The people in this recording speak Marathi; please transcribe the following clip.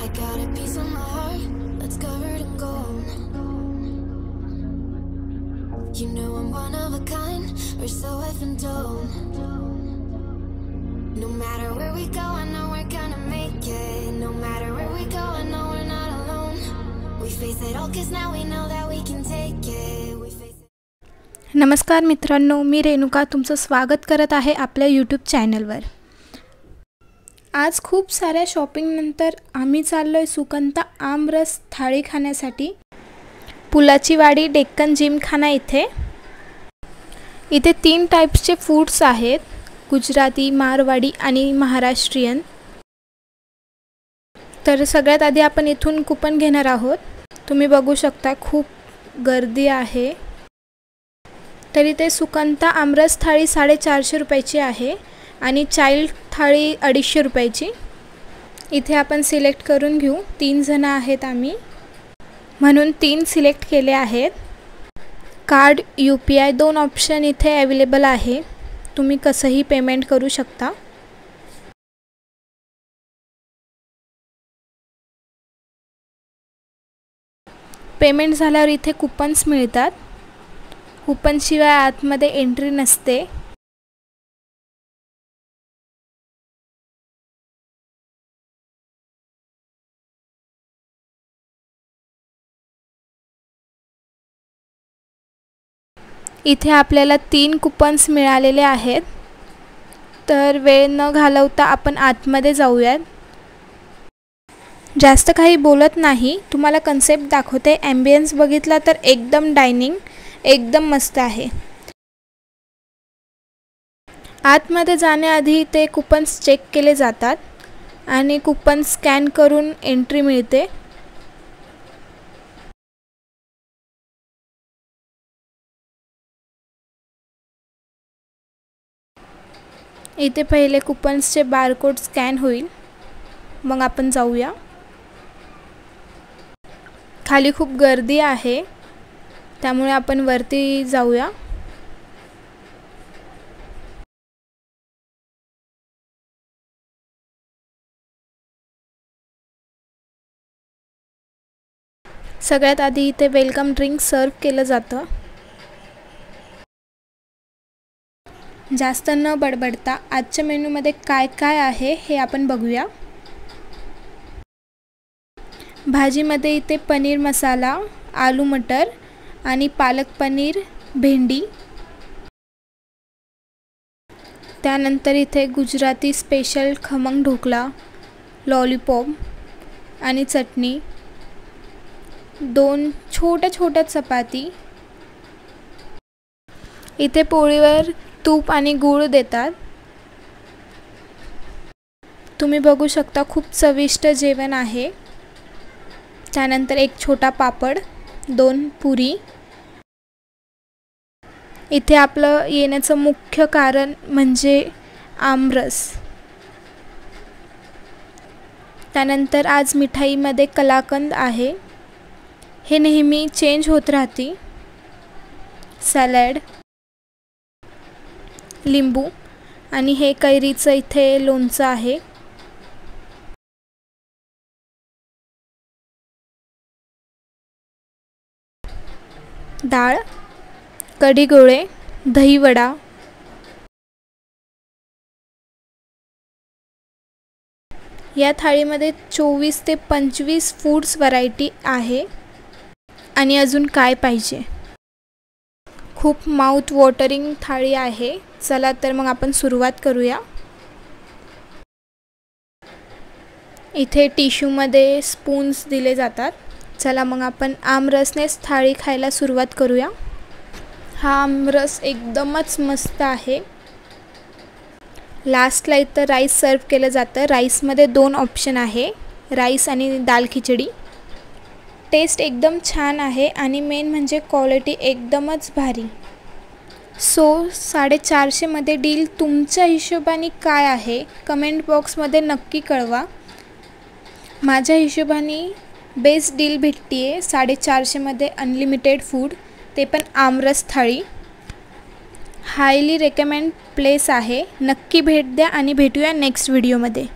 I got a piece of my heart that's covered in gold. You know I'm one of a kind, or so I've been told. No matter where we go, I know we're gonna make it. No matter where we go, I know we're not alone. We face it all 'cause now we know that we can take it. We face it. नमस्कार मित्रांनो, मी रेणुका तुमचं स्वागत करत आहे आपल्या यूट्यूब चॅनलवर. आज खूप साऱ्या शॉपिंगनंतर आम्ही चाललोय सुकंता आमरस थाळी खाण्यासाठी पुलाची वाडी डेक्कन जिमखाना इथे. इथे 3 टाइप्सचे फूड्स आहेत, गुजराती, मारवाडी आणि महाराष्ट्रीयन. तर सगळ्यात आधी आपण इथून कुपन घेणार आहोत. तुम्ही बघू शकता खूप गर्दी आहे. तरी ते सुकंता आमरस थाळी 450 रुपयाची आहे आणि चाइल्ड थाळी 250 रुपयाची. इथे आपण सिलेक्ट करून घेऊ. 3 जण आहेत आम्ही, म्हणून 3 सिलेक्ट केले आहेत. कार्ड, UPI 2 ऑप्शन इथे अवेलेबल आहे. तुम्ही कसंही पेमेंट करू शकता. पेमेंट झाल्यावर इथे कुपन्स मिळतात. कुपनशिवाय आतमध्ये एंट्री नसते. इथे आपल्याला 3 कुपन्स मिळालेले आहेत. तर वेळ न घालवता आपण आतमध्ये जाऊयात. जास्त काही बोलत नाही, तुम्हाला कन्सेप्ट दाखवते. ॲम्बियन्स बघितला तर एकदम डायनिंग एकदम मस्त आहे. आतमध्ये जाण्याआधी ते कुपन्स चेक केले जातात आणि कुपन स्कॅन करून एंट्री मिळते. इथे पहिले कुपन्सचे बारकोड स्कॅन होईल, मग आपण जाऊया. खाली खूप गर्दी आहे, त्यामुळे आपण वरती जाऊया. सगळ्यात आधी इथे वेलकम ड्रिंक सर्व केलं जातं. जास्त न बडबडता आजच्या मेनूमध्ये काय काय आहे हे आपण बघूया. भाजीमध्ये इथे पनीर मसाला, आलू मटर आणि पालक पनीर, भेंडी. त्यानंतर इथे गुजराती स्पेशल खमंग ढोकला, लॉलीपॉप आणि चटणी. 2 छोट्या छोट्या चपाती. इथे पोळीवर तूप आणि गूळ देतात. तुम्ही बघू शकता खूप चविष्ट जेवण आहे. त्यानंतर एक छोटा पापड, 2 पुरी. इथे आपलं येण्याचं मुख्य कारण म्हणजे आमरस. त्यानंतर आज मिठाईमध्ये कलाकंद आहे, हे नेहमी चेंज होत राहते. सॅलड, लिंबू आणि हे कैरीचं इथे लोणचं आहे. डाळ, कढी गोळे, दही वडा. या थाळीमध्ये 24 ते 25 फूड्स व्हरायटी आहे. आणि अजून काय पाहिजे. खूप माउथ वॉटरिंग थाळी आहे. चला तर मग आपण सुरुवात करूया. इथे टिश्यूमध्ये स्पून्स दिले जातात. चला मग आपण आमरसनेच थाळी खायला सुरुवात करूया. हा आमरस एकदमच मस्त आहे. लास्टला इथं राईस सर्व केलं जातं. राईसमध्ये 2 ऑप्शन आहे, राईस आणि दाल खिचडी. टेस्ट एकदम छान आहे आणि मेन म्हणजे क्वालिटी एकदमच भारी. 450 मध्ये डील तुमच्या हिशोबाने काय आहे कमेंट बॉक्समध्ये नक्की कळवा. माझ्या हिशोबाने बेस्ट डील भेटते 450 मध्ये अनलिमिटेड फूड, ते पण आमरस थाळी. हायली रेकमेंड प्लेस आहे. नक्की भेट द्या आणि भेटूया नेक्स्ट व्हिडिओमध्ये.